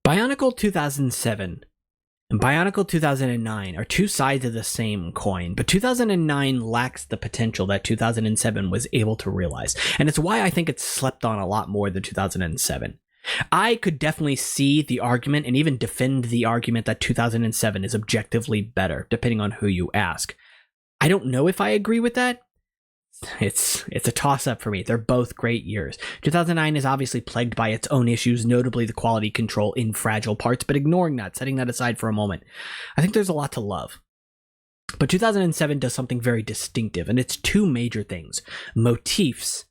Bionicle 2007 and Bionicle 2009 are two sides of the same coin, but 2009 lacks the potential that 2007 was able to realize, and it's why I think it's slept on a lot more than 2007. I could definitely see the argument and even defend the argument that 2007 is objectively better, depending on who you ask. I don't know if I agree with that. It's a toss-up for me. They're both great years. 2009 is obviously plagued by its own issues, notably the quality control in fragile parts, but ignoring that, setting that aside for a moment, I think there's a lot to love. But 2007 does something very distinctive, and it's two major things: motifs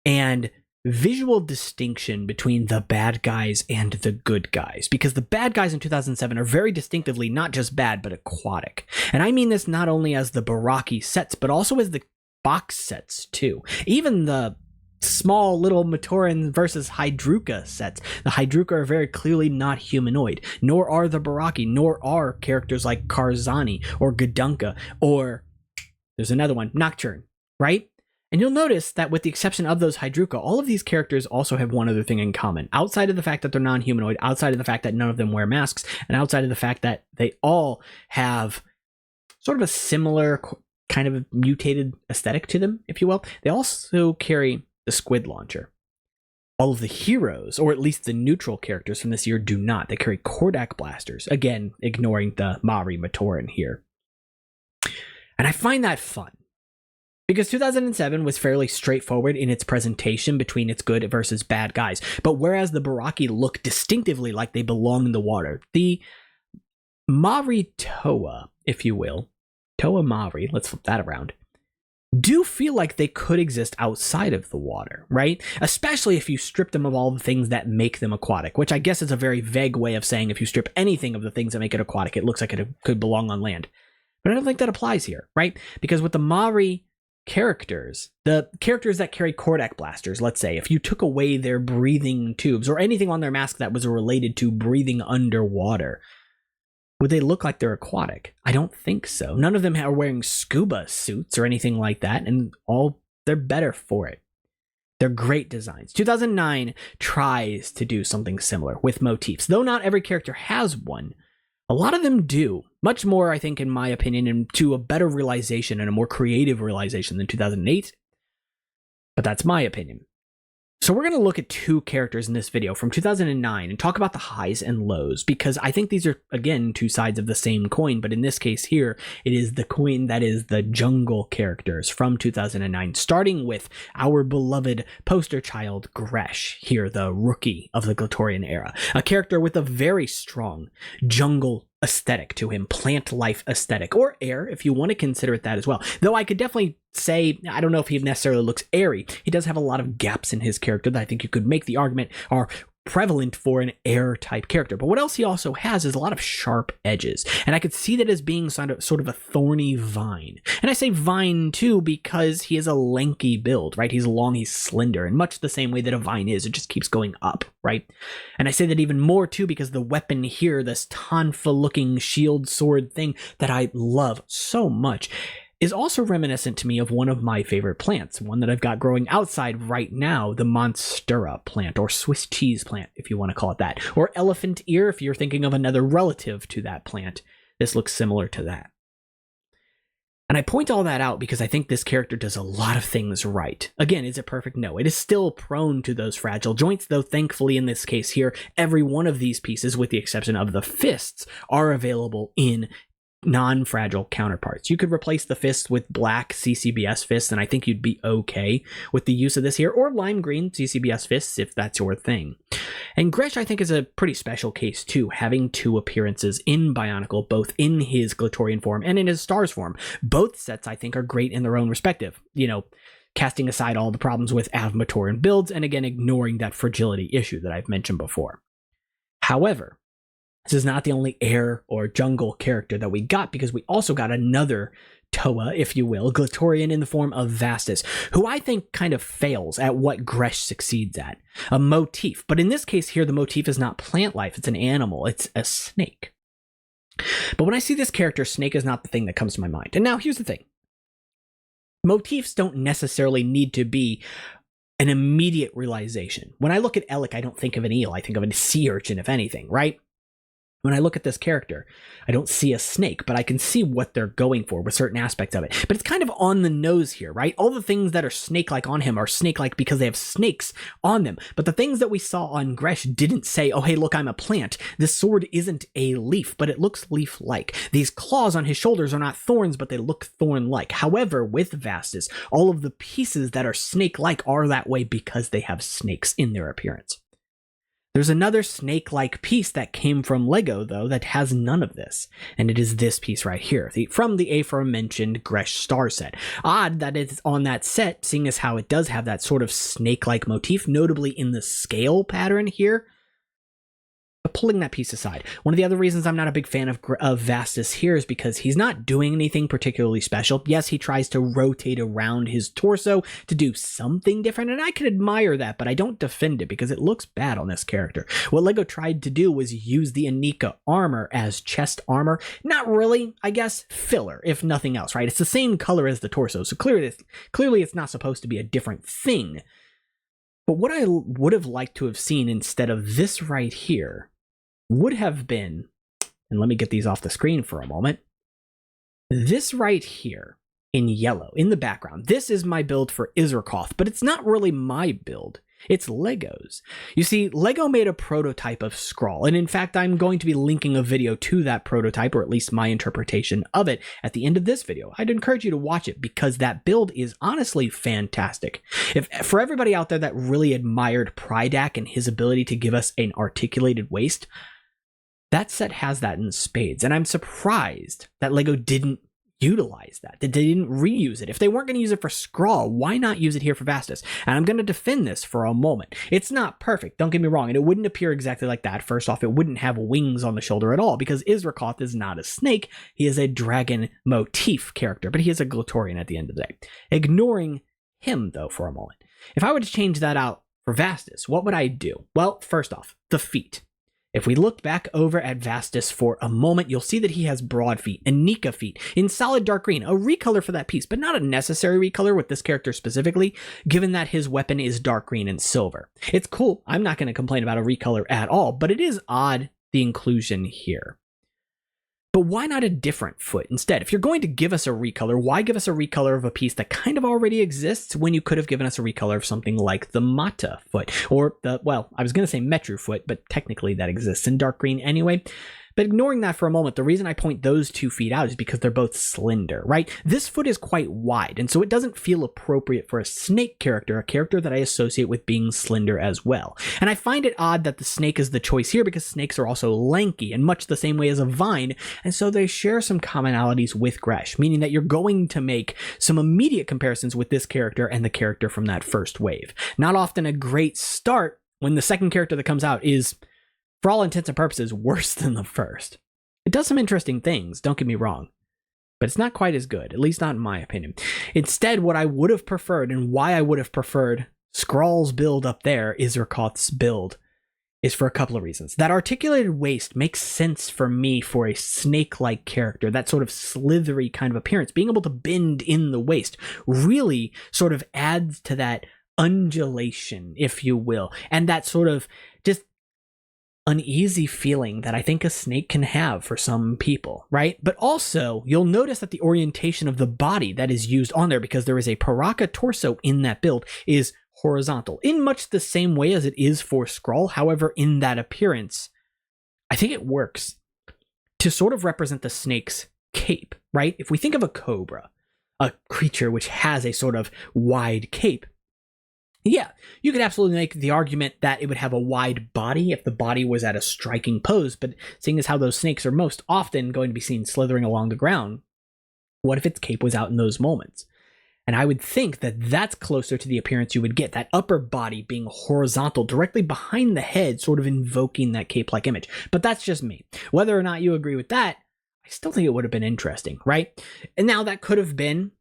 and visual distinction between the bad guys and the good guys, because the bad guys in 2007 are very distinctively not just bad, but aquatic. And I mean this not only as the Baraki sets, but also as the box sets too. Even the small little Matoran versus Hydruka sets. The Hydruka are very clearly not humanoid, nor are the Baraki, nor are characters like Karzani or Gadunka, or there's another one, Nocturne, right? And you'll notice that with the exception of those Hydruka, all of these characters also have one other thing in common. Outside of the fact that they're non-humanoid, outside of the fact that none of them wear masks, and outside of the fact that they all have sort of a similar kind of mutated aesthetic to them, if you will, they also carry the squid launcher. All of the heroes, or at least the neutral characters from this year, do not. They carry Kordak blasters, again, ignoring the Mari Matoran here. And I find that fun, because 2007 was fairly straightforward in its presentation between its good versus bad guys. But whereas the Baraki look distinctively like they belong in the water, the Mari Toa, if you will, Toa Mari, let's flip that around, do feel like they could exist outside of the water, right? Especially if you strip them of all the things that make them aquatic, which I guess is a very vague way of saying if you strip anything of the things that make it aquatic, it looks like it could belong on land. But I don't think that applies here, right? Because with the Mari characters, the characters that carry Kordak blasters, let's say, if you took away their breathing tubes or anything on their mask that was related to breathing underwater, would they look like they're aquatic? I don't think so. None of them are wearing scuba suits or anything like that, and they're better for it. They're great designs. 2009 tries to do something similar with motifs. Though not every character has one, a lot of them do. Much more, I think, in my opinion, and to a better realization and a more creative realization than 2008. But that's my opinion. So we're going to look at two characters in this video from 2009 and talk about the highs and lows, because I think these are, again, two sides of the same coin, but in this case here, it is the coin that is the jungle characters from 2009, starting with our beloved poster child, Gresh, here, the rookie of the Glatorian era, a character with a very strong jungle aesthetic to him, plant life aesthetic, or air, if you want to consider it that as well. Though I could definitely say, I don't know if he necessarily looks airy. He does have a lot of gaps in his character that I think you could make the argument are prevalent for an air type character. But what else he also has is a lot of sharp edges, and I could see that as being sort of a thorny vine. And I say vine too because he has a lanky build, right? He's long, he's slender, in much the same way that a vine is. It just keeps going up, right? And I say that even more too because the weapon here, this tonfa looking shield sword thing that I love so much, is also reminiscent to me of one of my favorite plants, one that I've got growing outside right now, the Monstera plant, or Swiss cheese plant, if you want to call it that, or elephant ear, if you're thinking of another relative to that plant. This looks similar to that. And I point all that out because I think this character does a lot of things right. Again, is it perfect? No. It is still prone to those fragile joints, though thankfully in this case here, every one of these pieces, with the exception of the fists, are available in non-fragile counterparts. You could replace the fists with black CCBS fists, and I think you'd be okay with the use of this here, or lime green CCBS fists if that's your thing. And Gresh, I think, is a pretty special case too, having two appearances in Bionicle, both in his Glatorian form and in his Stars form. Both sets, I think, are great in their own respective, casting aside all the problems with Matoran builds, and again, ignoring that fragility issue that I've mentioned before. However, this is not the only air or jungle character that we got, because we also got another Toa, if you will, Glatorian in the form of Vastus, who I think kind of fails at what Gresh succeeds at. A motif. But in this case here, the motif is not plant life, it's an animal, it's a snake. But when I see this character, snake is not the thing that comes to my mind. And now here's the thing. Motifs don't necessarily need to be an immediate realization. When I look at Elec, I don't think of an eel. I think of a sea urchin, if anything, right? When I look at this character, I don't see a snake, but I can see what they're going for with certain aspects of it. But it's kind of on the nose here, right? All the things that are snake-like on him are snake-like because they have snakes on them. But the things that we saw on Gresh didn't say, oh, hey, look, I'm a plant. This sword isn't a leaf, but it looks leaf-like. These claws on his shoulders are not thorns, but they look thorn-like. However, with Vastus, all of the pieces that are snake-like are that way because they have snakes in their appearance. There's another snake-like piece that came from LEGO, though, that has none of this, and it is this piece right here, from the aforementioned Gresh Star set. Odd that it's on that set, seeing as how it does have that sort of snake-like motif, notably in the scale pattern here. But pulling that piece aside, one of the other reasons I'm not a big fan of Vastus here is because he's not doing anything particularly special. Yes, he tries to rotate around his torso to do something different, and I can admire that, but I don't defend it because it looks bad on this character. What LEGO tried to do was use the Anika armor as chest armor. Not really, I guess, filler, if nothing else, right? It's the same color as the torso, so clearly it's not supposed to be a different thing. But what I would have liked to have seen instead of this right here would have been, and let me get these off the screen for a moment, this right here in yellow in the background. This is my build for Izrakoth, but it's not really my build. It's LEGO's. You see, LEGO made a prototype of Skrull, and in fact, I'm going to be linking a video to that prototype, or at least my interpretation of it, at the end of this video. I'd encourage you to watch it because that build is honestly fantastic. For everybody out there that really admired Prydak and his ability to give us an articulated waist, that set has that in spades, and I'm surprised that LEGO didn't utilize that they didn't reuse it. If they weren't going to use it for Skrull, why not use it here for Vastus? And I'm going to defend this for a moment. It's not perfect, don't get me wrong, and it wouldn't appear exactly like that. First off, it wouldn't have wings on the shoulder at all because Izrakoth is not a snake. He is a dragon motif character, but he is a Glatorian at the end of the day. Ignoring him, though, for a moment. If I were to change that out for Vastus, what would I do? Well, first off, the feet. If we look back over at Vastus for a moment, you'll see that he has broad feet, Anika feet, in solid dark green, a recolor for that piece, but not a necessary recolor with this character specifically, given that his weapon is dark green and silver. It's cool, I'm not going to complain about a recolor at all, but it is odd the inclusion here. But why not a different foot instead? If you're going to give us a recolor, why give us a recolor of a piece that kind of already exists when you could have given us a recolor of something like the Mata foot? Or the, well, I was going to say Metru foot, but technically that exists in dark green anyway. But ignoring that for a moment, the reason I point those 2 feet out is because they're both slender, right? This foot is quite wide, and so it doesn't feel appropriate for a snake character, a character that I associate with being slender as well. And I find it odd that the snake is the choice here because snakes are also lanky in much the same way as a vine, and so they share some commonalities with Gresh, meaning that you're going to make some immediate comparisons with this character and the character from that first wave. Not often a great start when the second character that comes out is, for all intents and purposes, worse than the first. It does some interesting things, don't get me wrong, but it's not quite as good, at least not in my opinion. Instead, what I would have preferred, and why I would have preferred Skrull's build up there, Izrakoth's build, is for a couple of reasons. That articulated waist makes sense for me for a snake-like character, that sort of slithery kind of appearance. Being able to bend in the waist really sort of adds to that undulation, if you will, and that sort of just uneasy feeling that I think a snake can have for some people, right? But also, you'll notice that the orientation of the body that is used on there, because there is a Paraka torso in that build, is horizontal, in much the same way as it is for Skrull. However, in that appearance, I think it works to sort of represent the snake's cape, right? If we think of a cobra, a creature which has a sort of wide cape, yeah, you could absolutely make the argument that it would have a wide body if the body was at a striking pose, but seeing as how those snakes are most often going to be seen slithering along the ground, what if its cape was out in those moments? And I would think that that's closer to the appearance you would get, that upper body being horizontal, directly behind the head, sort of invoking that cape-like image. But that's just me. Whether or not you agree with that, I still think it would have been interesting, right? And now that could have been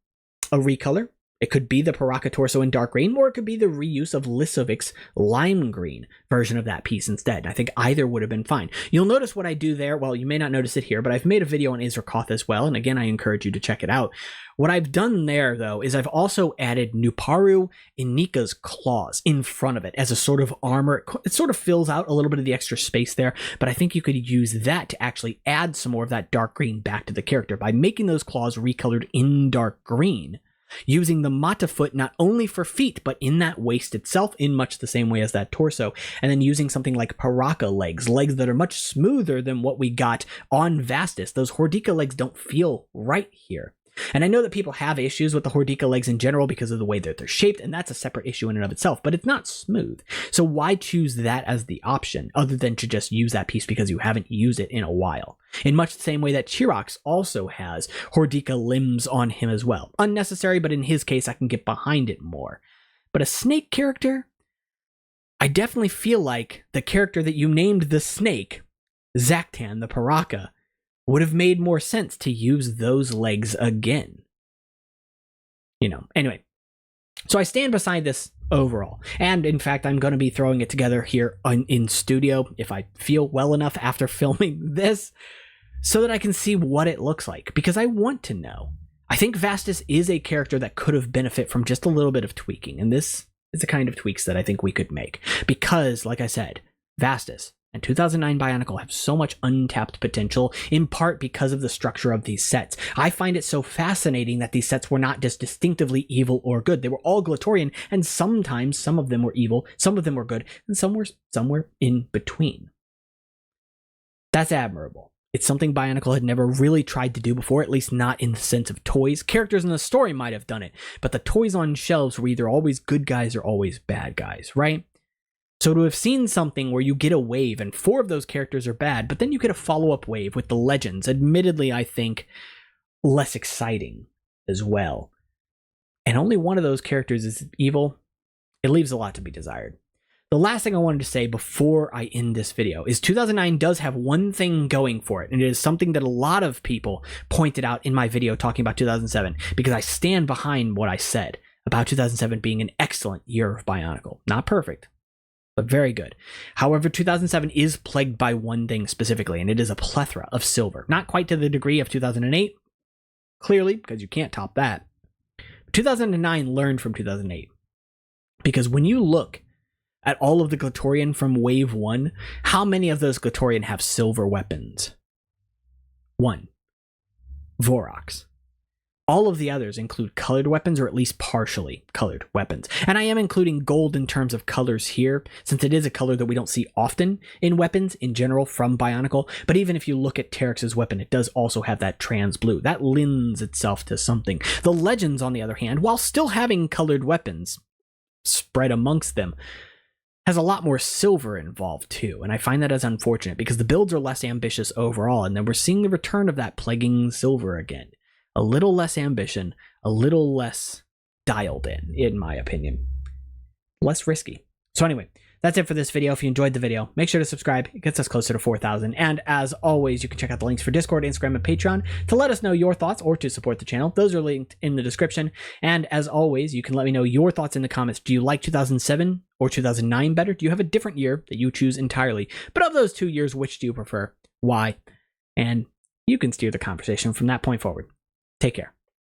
a recolor. It could be the Paraka torso in dark green, or it could be the reuse of Lisovic's lime green version of that piece instead. I think either would have been fine. You'll notice what I do there. Well, you may not notice it here, but I've made a video on Izrakoth as well, and again, I encourage you to check it out. What I've done there, though, is I've also added Nuparu Inika's claws in front of it as a sort of armor. It sort of fills out a little bit of the extra space there, but I think you could use that to actually add some more of that dark green back to the character by making those claws recolored in dark green. Using the Mata foot not only for feet, but in that waist itself in much the same way as that torso, and then using something like Paraka legs that are much smoother than what we got on Vastus. Those Hordika legs don't feel right here. And I know that people have issues with the Hordika legs in general because of the way that they're shaped, and that's a separate issue in and of itself, but it's not smooth. So why choose that as the option, other than to just use that piece because you haven't used it in a while? In much the same way that Chirox also has Hordika limbs on him as well. Unnecessary, but in his case, I can get behind it more. But a snake character? I definitely feel like the character that you named the snake, Zaktan the Paraka, would have made more sense to use those legs again. Anyway. So I stand beside this overall. And in fact, I'm going to be throwing it together here in studio if I feel well enough after filming this, so that I can see what it looks like, because I want to know. I think Vastus is a character that could have benefit from just a little bit of tweaking, and this is the kind of tweaks that I think we could make. Because, like I said, Vastus and 2009 Bionicle have so much untapped potential, in part because of the structure of these sets. I find it so fascinating that these sets were not just distinctively evil or good. They were all Glatorian, and sometimes some of them were evil, some of them were good, and some were somewhere in between. That's admirable. It's something Bionicle had never really tried to do before, at least not in the sense of toys. Characters in the story might have done it, but the toys on shelves were either always good guys or always bad guys, right? So to have seen something where you get a wave and 4 of those characters are bad, but then you get a follow-up wave with the legends, admittedly, I think, less exciting as well. And only one of those characters is evil. It leaves a lot to be desired. The last thing I wanted to say before I end this video is 2009 does have one thing going for it, and it is something that a lot of people pointed out in my video talking about 2007, because I stand behind what I said about 2007 being an excellent year of Bionicle. Not perfect, but very good. However, 2007 is plagued by one thing specifically, and it is a plethora of silver. Not quite to the degree of 2008, clearly, because you can't top that. 2009 learned from 2008, because when you look at all of the Glatorian from Wave 1, how many of those Glatorian have silver weapons? 1. Vorox. All of the others include colored weapons, or at least partially colored weapons. And I am including gold in terms of colors here, since it is a color that we don't see often in weapons in general from Bionicle. But even if you look at Teryx's weapon, it does also have that trans blue. That lends itself to something. The Legends, on the other hand, while still having colored weapons spread amongst them, has a lot more silver involved too, and I find that as unfortunate because the builds are less ambitious overall, and then we're seeing the return of that plaguing silver again. A little less ambition, a little less dialed in my opinion. Less risky. So anyway, that's it for this video. If you enjoyed the video, make sure to subscribe. It gets us closer to 4,000. And as always, you can check out the links for Discord, Instagram, and Patreon to let us know your thoughts or to support the channel. Those are linked in the description. And as always, you can let me know your thoughts in the comments. Do you like 2007 or 2009 better? Do you have a different year that you choose entirely? But of those 2 years, which do you prefer? Why? And you can steer the conversation from that point forward. Take care.